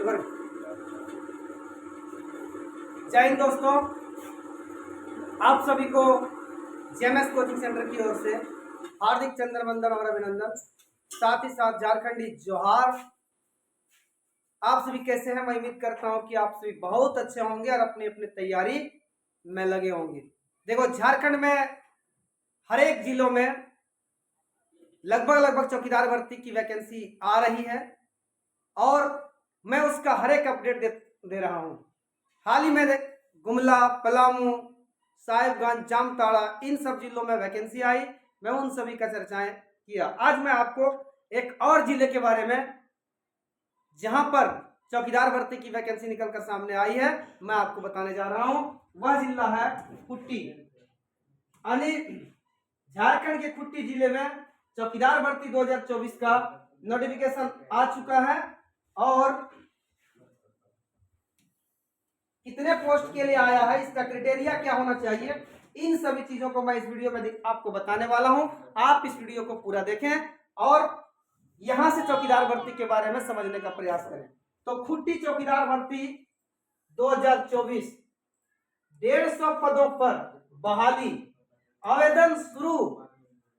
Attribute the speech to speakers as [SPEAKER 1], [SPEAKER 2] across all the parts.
[SPEAKER 1] जय हिंद दोस्तों, आप सभी को जेएमएस कोचिंग सेंटर की ओर से हार्दिक चंद्रवंदन और अभिनंदन, साथ ही साथ झारखंडी जोहार। आप सभी कैसे हैं? मैं उम्मीद करता हूं कि आप सभी बहुत अच्छे होंगे और अपनी अपनी तैयारी में लगे होंगे। देखो, झारखंड में हर एक जिलों में लगभग चौकीदार भर्ती की वैकेंसी आ रही है और मैं उसका हर एक अपडेट दे रहा हूं। हाल ही में गुमला, पलामू, साहिबगंज, जामताड़ा, इन सब जिलों में वैकेंसी आई। मैं उन सभी का चर्चाएं किया। आज मैं आपको एक और जिले के बारे में, जहां पर चौकीदार भर्ती की वैकेंसी निकलकर सामने आई है, मैं आपको बताने जा रहा हूं। वह जिला है खूंटी। यानी झारखंड के खूंटी जिले में चौकीदार भर्ती 2024 का नोटिफिकेशन आ चुका है और कितने पोस्ट के लिए आया है, इसका क्राइटेरिया क्या होना चाहिए, इन सभी चीजों को मैं इस वीडियो में आपको बताने वाला हूं। आप इस वीडियो को पूरा देखें और यहां से चौकीदार भर्ती के बारे में समझने का प्रयास करें। तो खूंटी चौकीदार भर्ती 2024 150 पदों पर बहाली, आवेदन शुरू।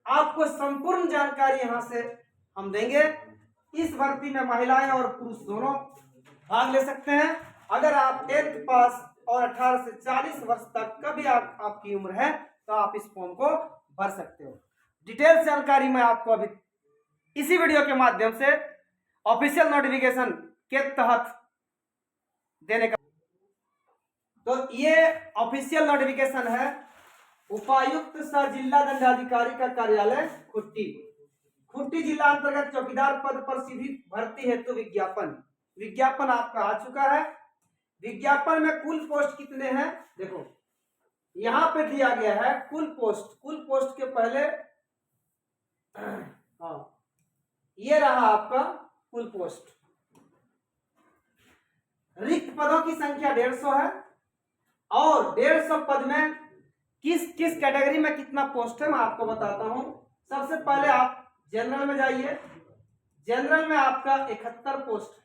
[SPEAKER 1] आपको संपूर्ण जानकारी यहां से हम देंगे। इस भर्ती में महिलाएं और पुरुष दोनों भाग ले सकते हैं। अगर आप 10th पास और 18 से 40 वर्ष तक का भी आपकी उम्र है तो आप इस फॉर्म को भर सकते हो। डिटेल्स जानकारी मैं आपको अभी इसी वीडियो के माध्यम से ऑफिशियल नोटिफिकेशन के तहत देने का। तो ये ऑफिशियल नोटिफिकेशन है उपायुक्त सह जिला दंडाधिकारी का कार्यालय खूंटी। खूंटी जिला अंतर्गत चौकीदार पद पर सीधी भर्ती हेतु विज्ञापन आपका आ चुका है। विज्ञापन में कुल पोस्ट कितने हैं देखो, यहां पे दिया गया है कुल पोस्ट के पहले ये रहा आपका कुल पोस्ट। रिक्त पदों की संख्या 150 है और 150 पद में किस कैटेगरी में कितना पोस्ट है मैं आपको बताता हूं। सबसे पहले आप जनरल में जाइए। जनरल में आपका 71 पोस्ट है।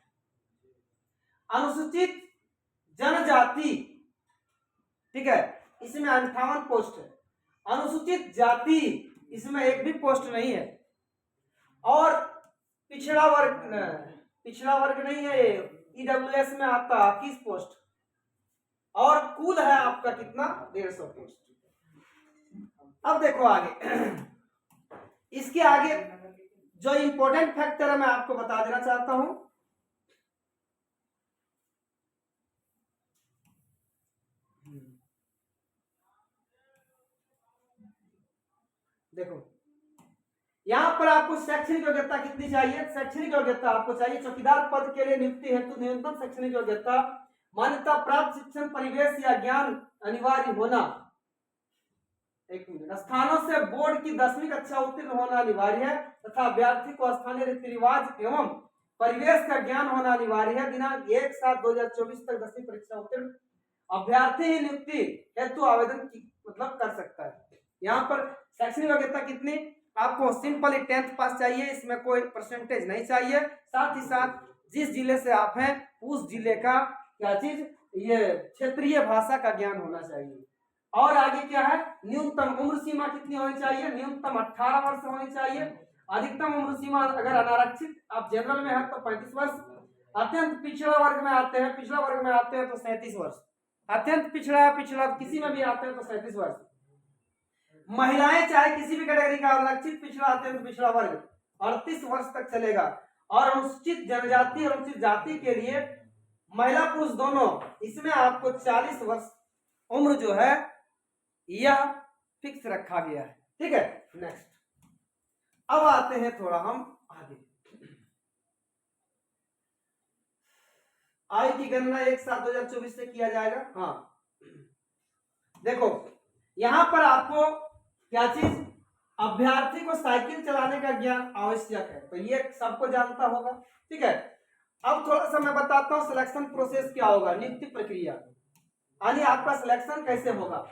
[SPEAKER 1] अनुसूचित जनजाति, ठीक है, इसमें 58 पोस्ट है। अनुसूचित जाति, इसमें एक भी पोस्ट नहीं है। और पिछड़ा वर्ग नहीं है, ईडब्ल्यूएस में आता 21 पोस्ट और कुल है आपका कितना 150 पोस्ट। अब देखो आगे, इसके आगे जो इंपॉर्टेंट फैक्टर है मैं आपको बता देना चाहता हूं। देखो, यहां पर आपको शैक्षणिक योग्यता कितनी चाहिए। शैक्षणिक योग्यता आपको चाहिए चौकीदार पद के लिए नियुक्ति हेतु न्यूनतम शैक्षणिक योग्यता, मान्यता प्राप्त शिक्षण परिवेश या ज्ञान अनिवार्य होना। एक मिनट, स्थानों से बोर्ड की 10वीं कक्षा उत्तीर्ण होना अनिवार्य है तथा अभ्यर्थी को स्थानीय रीति रिवाज एवं परिवेश का ज्ञान होना अनिवार्य है। दिनांक 1/7/2024 तक 10वीं परीक्षा उत्तीर्ण अभ्यर्थी ही नियुक्ति हेतु आवेदन कर सकता है। यहाँ पर शैक्षणिक योग्यता कितनी आपको, सिंपली 10th पास चाहिए, इसमें कोई परसेंटेज नहीं चाहिए। साथ ही साथ जिस जिले से आप हैं उस जिले का क्या चीज, ये क्षेत्रीय भाषा का ज्ञान होना चाहिए। और आगे क्या है, न्यूनतम उम्र सीमा कितनी होनी चाहिए, न्यूनतम 18 वर्ष होनी चाहिए। अधिकतम उम्र सीमा अगर अनारक्षित आप जनरल में है तो 35 वर्ष। अत्यंत पिछड़ा वर्ग में आते हैं तो 37 वर्ष। अत्यंत पिछड़ा किसी में भी आते हैं तो 37 वर्ष। महिलाएं चाहे किसी भी कैटेगरी का आरक्षित पिछड़ा अत्यंत पिछड़ा वर्ग 38 वर्ष तक चलेगा। और अनुसूचित जनजाति और अनुसूचित जाति के लिए महिला पुरुष दोनों, इसमें आपको 40 वर्ष उम्र जो है यह फिक्स रखा गया है। ठीक है, नेक्स्ट। अब आते हैं थोड़ा हम आगे। आय की गणना 1/7/2024 से किया जाएगा। हाँ देखो, यहां पर आपको क्या चीज, अभ्यर्थी को साइकिल चलाने का ज्ञान आवश्यक है, तो ये सबको जानता होगा। ठीक है, अब थोड़ा सा मैं बताता हूं सिलेक्शन प्रोसेस क्या होगा, नियुक्ति प्रक्रिया, यानी आपका सिलेक्शन कैसे होगा।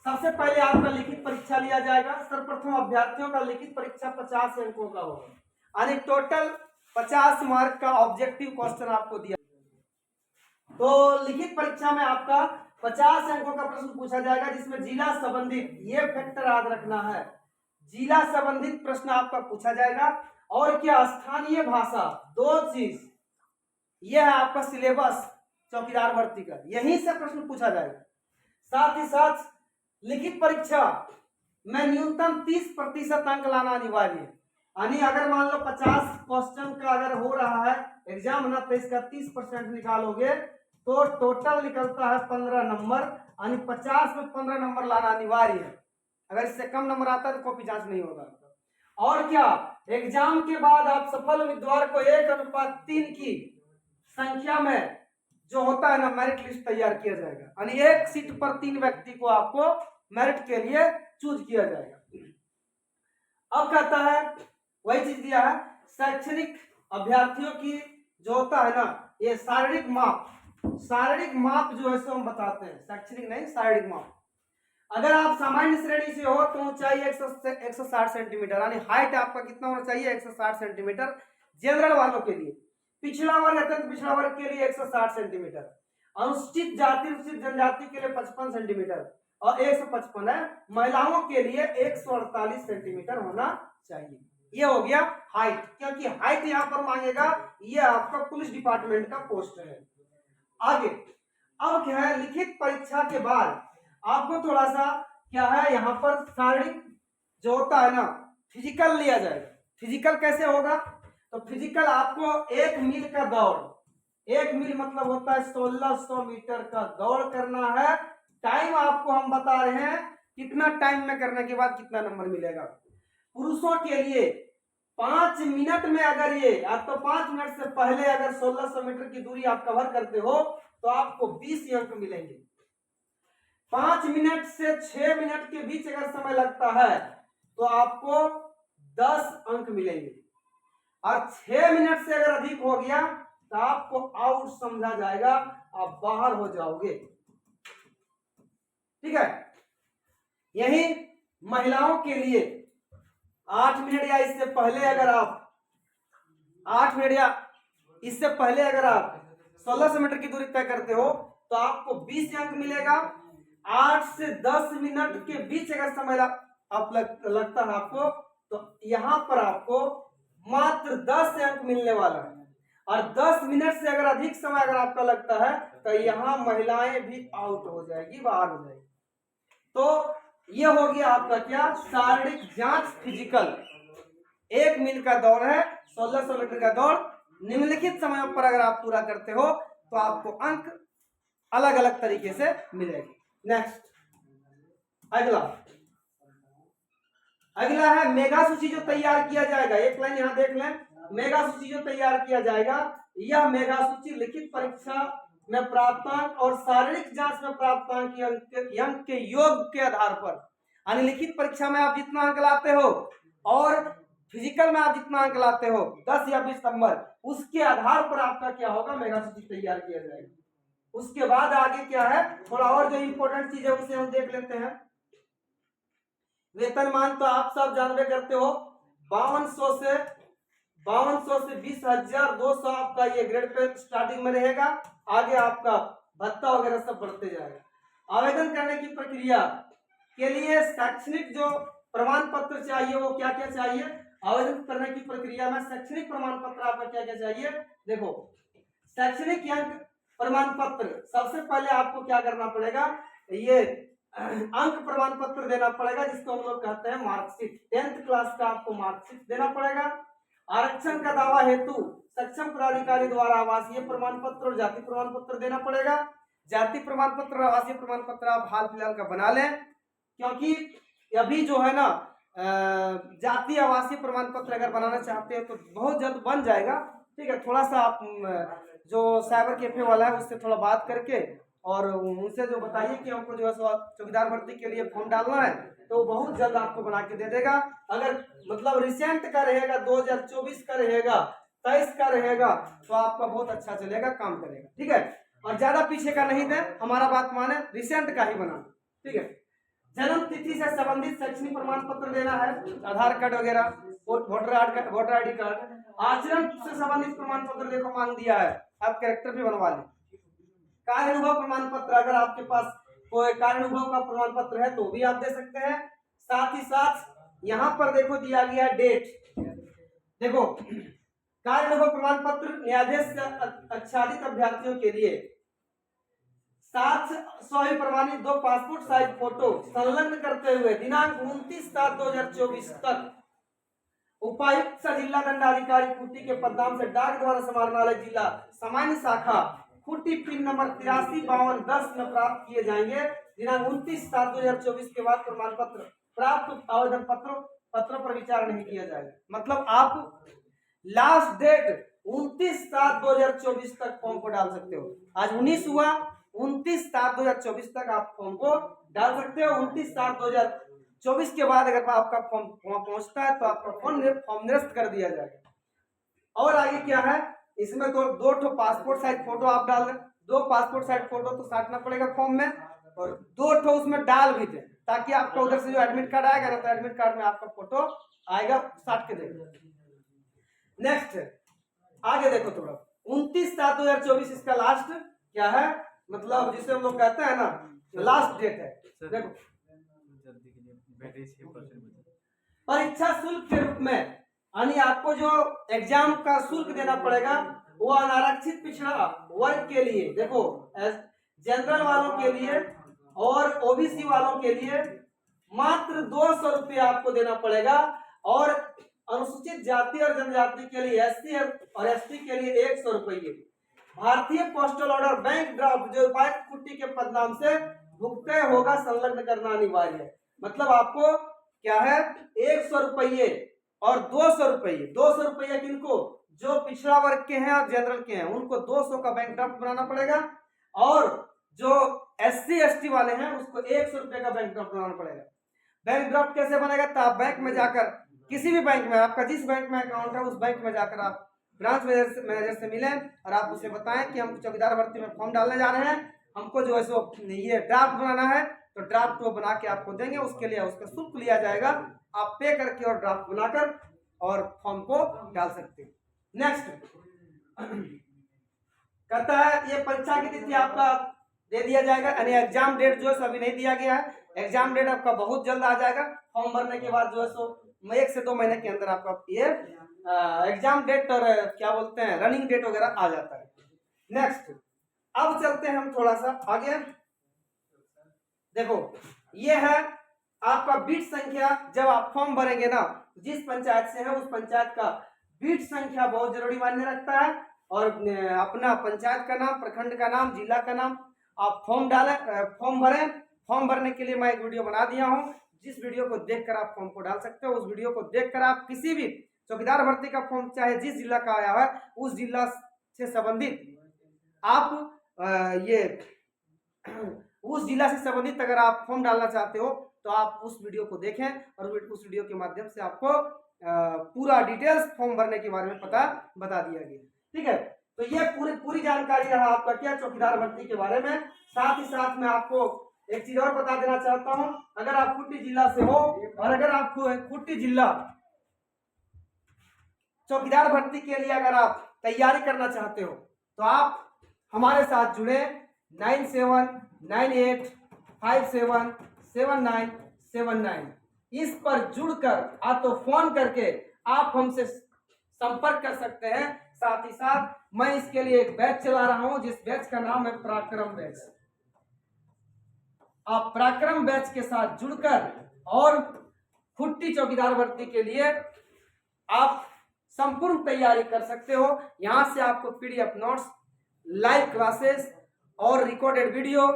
[SPEAKER 1] सबसे पहले आपका लिखित परीक्षा लिया जाएगा। सर्वप्रथम अभ्यर्थियों का लिखित परीक्षा 50 अंकों का होगा, यानी टोटल 50 मार्क का ऑब्जेक्टिव क्वेश्चन आपको दिया। तो लिखित परीक्षा में आपका 50 अंकों का प्रश्न पूछा जाएगा, जिसमें जिला संबंधित, ये फैक्टर याद रखना है, जिला संबंधित प्रश्न आपका पूछा जाएगा। और क्या, स्थानीय भाषा, दो चीज, ये है आपका सिलेबस चौकीदार भर्ती का, यहीं से प्रश्न पूछा जाएगा। साथ ही साथ लिखित परीक्षा में न्यूनतम 30% अंक लाना अनिवार्य है। यानी अगर मान लो 50 क्वेश्चन का अगर हो रहा है एग्जाम ना, तो इसका 30% निकालोगे तो टोटल निकलता है 15 नंबर। यानी 50 में 15 नंबर लाना अनिवार्य है। अगर इससे कम नंबर आता है तो कॉपी जांच नहीं होगा। और क्या, एग्जाम के बाद आप सफल उम्मीदवार को 1:3 की संख्या में जो होता है ना, मेरिट लिस्ट तैयार किया जाएगा। यानी एक सीट पर 3 व्यक्ति को आपको मेरिट के लिए चूज किया जाएगा। अब कहता है, वही चीज दिया है, शैक्षणिक अभ्यर्थियों की जो होता है ना, ये शारीरिक माप, शारीरिक माप जो है सो हम बताते हैं, शैक्षणिक नहीं, शारीरिक माप। अगर आप सामान्य श्रेणी से हो तो ऊंचाई 160 सेंटीमीटर, यानी हाइट आपका कितना होना चाहिए, 160 सेंटीमीटर जनरल वालों के लिए। पिछड़ा वर्ग, अत्यंत पिछड़ा वर्ग के लिए 160 सेंटीमीटर। अनुसूचित जाति, अनुसूचित जनजाति के लिए 55 सेंटीमीटर और 155 है। महिलाओं के लिए 148 सेंटीमीटर होना चाहिए। ये हो गया हाइट, क्योंकि हाइट यहाँ पर मांगेगा, ये आपका पुलिस डिपार्टमेंट का पोस्ट है। आगे अब क्या है, लिखित परीक्षा के बाद आपको थोड़ा सा क्या है, यहाँ पर शारीरिक जो होता है ना, फिजिकल लिया जाएगा। फिजिकल कैसे होगा, तो फिजिकल आपको 1 मील का दौड़, 1 मील मतलब होता है 1600 मीटर का दौड़ करना है। टाइम आपको हम बता रहे हैं, कितना टाइम में करने के बाद कितना नंबर मिलेगा। पुरुषों के लिए 5 मिनट में, अगर ये आप तो 5 मिनट से पहले अगर 1600 मीटर की दूरी आप कवर करते हो तो आपको 20 अंक मिलेंगे। 5 मिनट से 6 मिनट के बीच अगर समय लगता है तो आपको 10 अंक मिलेंगे। और 6 मिनट से अगर अधिक हो गया तो आपको आउट समझा जाएगा, आप बाहर हो जाओगे। ठीक है। यही महिलाओं के लिए 8 मिनट या इससे पहले अगर आप 8 मिनट या इससे पहले अगर आप 1600 मीटर की दूरी तय करते हो तो आपको 20 अंक मिलेगा। 8 से 10 मिनट के बीच अगर समय लगता है आपको, तो यहाँ पर आपको मात्र 10 अंक मिलने वाला है। और 10 मिनट से अगर अधिक समय अगर आपका लगता है तो यहाँ महिलाएं भी आउट हो जाएगी, बाहर हो जाएगी। तो ये हो गया आपका क्या, शारीरिक जांच, फिजिकल। 1 मील का दौड़ है, 1600 मीटर का दौड़, निम्नलिखित समय पर अगर आप पूरा करते हो तो आपको अंक अलग अलग तरीके से मिलेंगे। नेक्स्ट, अगला है मेगा सूची जो तैयार किया जाएगा। एक लाइन यहां देख लें, मेगा सूची जो तैयार किया जाएगा, यह मेगा सूची लिखित परीक्षा में प्राप्तांक और शारीरिक जांच में प्राप्तांक अंक के योग के आधार पर, यानी लिखित परीक्षा में आप जितना अंक लाते हो और फिजिकल में आप जितना अंक लाते हो 10 या 20 नंबर, उसके आधार पर आपका क्या होगा, मेगा सूची तैयार किया जाएगा। उसके बाद आगे क्या है, थोड़ा और जो इंपॉर्टेंट चीज है उसे हम देख लेते हैं। वेतनमान तो आप सब जानते करते हो, 5200 से 20,200 आपका ये ग्रेड पे स्टार्टिंग में रहेगा। आगे आपका भत्ता वगैरह सब बढ़ते जाएगा। आवेदन करने की प्रक्रिया के लिए शैक्षणिक जो प्रमाण पत्र चाहिए वो क्या क्या चाहिए। आवेदन करने की प्रक्रिया में शैक्षणिक प्रमाण पत्र आपका क्या क्या चाहिए। देखो, शैक्षणिक अंक प्रमाण पत्र, सबसे पहले आपको क्या करना पड़ेगा, ये अंक प्रमाण पत्र देना पड़ेगा, जिसको हम लोग कहते हैं मार्कशीट। 10th क्लास का आपको मार्कशीट देना पड़ेगा। आरक्षण का दावा हेतु सक्षम पदाधिकारी द्वारा आवासीय प्रमाण पत्र और जाति प्रमाण पत्र देना पड़ेगा। जाति प्रमाण पत्र और आवासीय प्रमाण पत्र आप हाल फिलहाल का बना लें, क्योंकि अभी जो है ना जाति आवासीय प्रमाण पत्र अगर बनाना चाहते हैं तो बहुत जल्द बन जाएगा। ठीक है, थोड़ा सा आप जो साइबर कैफे वाला है उससे थोड़ा बात करके और उनसे जो बताइए कि हमको जो है चौकीदार भर्ती के लिए फॉर्म डालना है, तो बहुत जल्द आपको बना के दे देगा। अगर मतलब रिसेंट का रहेगा, 2024 का रहेगा, 23 का रहेगा, तो आपका बहुत अच्छा चलेगा, काम करेगा। ठीक है, और ज्यादा पीछे का नहीं दे, हमारा बात माने, रिसेंट का ही बना। ठीक है, जन्म तिथि से संबंधित शैक्षणिक प्रमाण पत्र देना है, आधार कार्ड वगैरह, वोटर आईडी कार्ड। आचरण से संबंधित प्रमाण पत्र देखो मांग दिया है, आप कैरेक्टर भी बनवा लें। कार्य अनुभव प्रमाण पत्र, अगर आपके पास कोई कार्य अनुभव का प्रमाण पत्र है तो भी आप दे सकते हैं। साथ ही साथ यहाँ पर देखो दिया गया डेट, देखो कार्य अनुभव प्रमाण पत्र न्यायाधीश से आच्छादित अभ्यर्थियों के लिए 700 प्रमाणित 2 पासपोर्ट साइज फोटो संलग्न करते हुए दिनांक 29/7/2024 तक उपायुक्त जिला दंडाधिकारी खूंटी के पदनाम से डाक द्वारा समाहरणालय जिला सामान्य शाखा खूंटी पिन नंबर 835210 में प्राप्त किए जाएंगे। दिनांक 29/7/2024 के बाद प्रमाण पत्र प्राप्त आवेदन पत्रों पर विचार नहीं किया जाएगा। मतलब आप लास्ट डेट 29/7/2024 तक फॉर्म को डाल सकते हो। आज 19 हुआ, 29/7/2024 तक आप फॉर्म को डाल सकते हो। 29/7/2024 के बाद अगर आपका फॉर्म पहुंचता है तो आपका फॉर्म निरस्त कर दिया जाएगा। और आगे क्या है, इसमें तो 2 पासपोर्ट साइज फोटो आप डाल दें। 2 पासपोर्ट साइज फोटो तो साटना पड़ेगा फॉर्म में, और 2 उसमें डाल भी दें ताकि आपका उधर से जो एडमिट कार्ड आएगा ना तो एडमिट कार्ड में आपका फोटो आएगा, साट के देगा। नेक्स्ट आगे देखो थोड़ा, 29/7/2024 इसका लास्ट क्या है, मतलब जिसे हम लोग कहते हैं ना लास्ट डेट है। देखो परीक्षा शुल्क के रूप में यानी आपको जो एग्जाम का शुल्क देना पड़ेगा वो अनारक्षित पिछड़ा वर्ग के लिए, देखो जनरल वालों के लिए और ओबीसी वालों के लिए मात्र 200 रुपया आपको देना पड़ेगा, और अनुसूचित जाति और जनजाति के लिए एससी और एसटी के लिए 100 रुपये। भारतीय पोस्टल ऑर्डर बैंक ड्राफ्ट जो उपायुक्त खूंटी के पदनाम से भुगतान होगा संलग्न करना अनिवार्य है। मतलब आपको क्या है 100 रुपये और 200 रुपये। 200 रुपये किनको, जो पिछड़ा वर्ग के हैं और जनरल के हैं उनको 200 का बैंक ड्राफ्ट बनाना पड़ेगा, और जो एससी एसटी वाले हैं उसको 100 रुपये का बैंक ड्राफ्ट बनाना पड़ेगा। बैंक ड्राफ्ट कैसे बनेगा, तो आप बैंक में जाकर किसी भी बैंक में, आपका जिस बैंक में अकाउंट है उस बैंक में जाकर आप ब्रांच मैनेजर से मिलें और आप उसे बताएं कि हम चौकीदार भर्ती में फॉर्म डालने जा रहे हैं, हमको जो है सो ये ड्राफ्ट बनाना है, तो ड्राफ्ट वो बना के आपको देंगे। उसके लिए उसका शुल्क लिया जाएगा, आप पे करके और ड्राफ्ट बनाकर और फॉर्म को डाल सकते हैं। नेक्स्ट कहता है ये परीक्षा की तिथि आपका दे दिया जाएगा, यानी एग्जाम डेट जो है अभी नहीं दिया गया है, एग्जाम डेट आपका बहुत जल्द आ जाएगा। फॉर्म भरने के बाद जो है सो 1 से 2 महीने के अंदर आपका ये एग्जाम डेट और क्या बोलते हैं रनिंग डेट वगैरह आ जाता है। नेक्स्ट अब चलते हैं हम थोड़ा सा आगे। देखो ये है आपका बीट संख्या, जब आप फॉर्म भरेंगे ना जिस पंचायत से है उस पंचायत का बीट संख्या बहुत जरूरी मायने रखता है, और अपना पंचायत का नाम, प्रखंड का नाम, जिला का नाम आप फॉर्म डालें, फॉर्म भरें। फॉर्म भरने के लिए मैं एक वीडियो बना दिया हूं, जिस वीडियो को देखकर आप फॉर्म को डाल सकते हो। उस वीडियो को देखकर आप किसी भी चौकीदार भर्ती का फॉर्म चाहे जिस जिला का आया है उस जिला से संबंधित आप ये उस जिला से संबंधित अगर आप फॉर्म डालना चाहते हो तो आप उस वीडियो को देखें, और उस वीडियो के माध्यम से आपको पूरा डिटेल्स फॉर्म भरने के बारे में बता दिया गया। ठीक है, तो ये पूरी जानकारी रहा आपका क्या चौकीदार भर्ती के बारे में। साथ ही साथ मैं आपको एक चीज और बता देना चाहता हूं, अगर आप खूंटी जिला से हो और अगर आपको खूंटी जिला चौकीदार भर्ती के लिए अगर आप तैयारी करना चाहते हो तो आप हमारे साथ जुड़े 9798577979 इस पर जुड़कर आप तो फोन करके आप हमसे संपर्क कर सकते हैं। साथ ही साथ मैं इसके लिए एक बैच चला रहा हूं जिस बैच का नाम है पराक्रम बैच। आप पराक्रम बैच के साथ जुड़कर और खूंटी चौकीदार भर्ती के लिए आप संपूर्ण तैयारी कर सकते हो। यहां से आपको पीडीएफ नोट्स, लाइव क्लासेस और रिकॉर्डेड वीडियो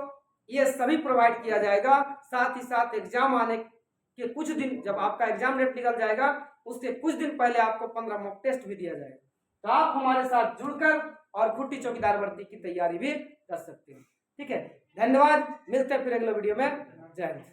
[SPEAKER 1] ये सभी प्रोवाइड किया जाएगा। साथ ही साथ एग्जाम आने के कुछ दिन, जब आपका एग्जाम डेट निकल जाएगा उससे कुछ दिन पहले आपको 15 मॉक टेस्ट भी दिया जाएगा। तो आप हमारे साथ जुड़कर और खूंटी चौकीदार भर्ती की तैयारी भी कर सकते हैं। ठीक है, धन्यवाद, मिलते हैं फिर अगले वीडियो में। जय हिंद।